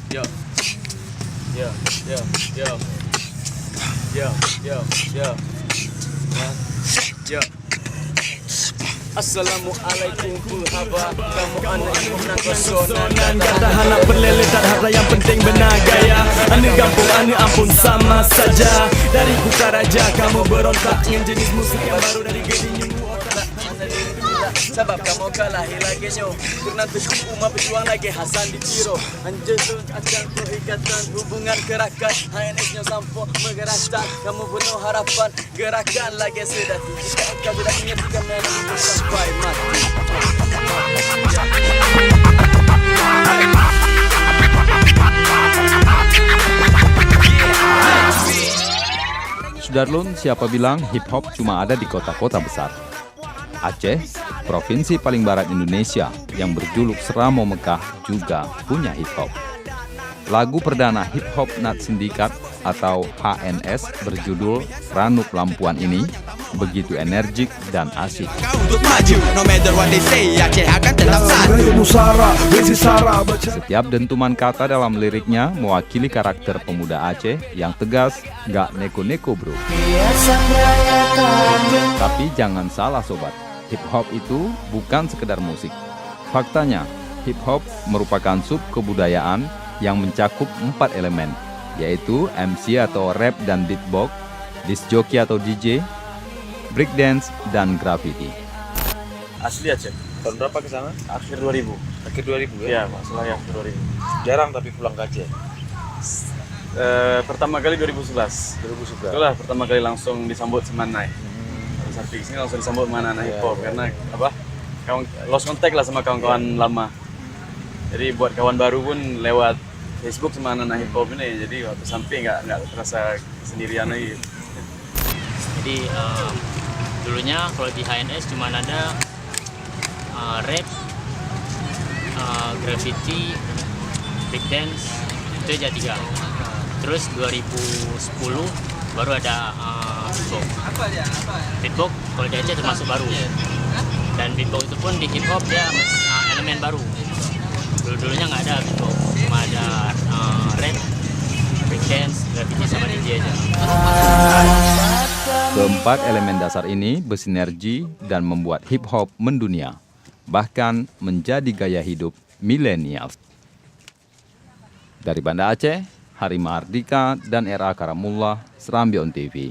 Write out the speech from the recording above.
Yo, yo, yo, yo, yo, yo, yo, yo. Assalamualaikum puhaba, kamu anak yang kesonan kata anak berlele tak harta yang penting benar gaya. Ane kampung ane ampun sama saja. Dari buka raja kamu berontak dengan jenis musik yang baru dari gedung otak. Sebab kamu kalah lagi nyo karena tujuh umat berjuang lagi Hasan di Ciro Anjezun akan perikatan hubungan gerakan HNS nyo sampo menggerakkan kamu bunuh harapan gerakan lagi sudah jika engkau tidak mengertikan menang sampai mati. Sudarlun, siapa bilang hip hop cuma ada di kota-kota besar? Aceh, provinsi paling barat Indonesia yang berjuluk Seramo Mekah juga punya hip hop. Lagu perdana hip hop Nat Sindikat atau HNS berjudul Ranu Pelampuan ini begitu energik dan asik. Setiap dentuman kata dalam liriknya mewakili karakter pemuda Aceh yang tegas, gak neko-neko bro. Tapi jangan salah sobat, hip hop itu bukan sekedar musik. Faktanya, hip hop merupakan sub kebudayaan yang mencakup 4 elemen, yaitu MC atau rap dan beatbox, disc jockey atau DJ, breakdance, dan graffiti. Asli Aceh. Tahun berapa ke sana? Akhir 2000. Akhir 2000 ya? Ya, masalahnya akhir 2000. Jarang tapi pulang ke Aceh. Pertama kali 2011. 2011. Itulah pertama kali langsung disambut Semanai. Sampai sini langsung disambut Manana Hip Hop karena apa? Kawan lost contact lah sama kawan-kawan lama. Jadi buat kawan baru pun lewat Facebook sama Manana Hip Hop ini. Jadi waktu sampai nggak terasa sendirian lagi. Jadi dulunya kalau di HNS cuma ada rap, graffiti, breakdance, itu aja 3. Terus 2010 baru ada beatbox. Beatbox kalau di Aceh termasuk baru. Dan beatbox itu pun di hip hop dia elemen baru. Dulunya nggak ada beatbox, cuma ada rap, breakdance, graffiti sama DJ aja. Keempat elemen dasar ini bersinergi dan membuat hip hop mendunia, bahkan menjadi gaya hidup milenial. Dari Banda Aceh, Hari Mahardika dan RA Karamullah, Serambi On TV.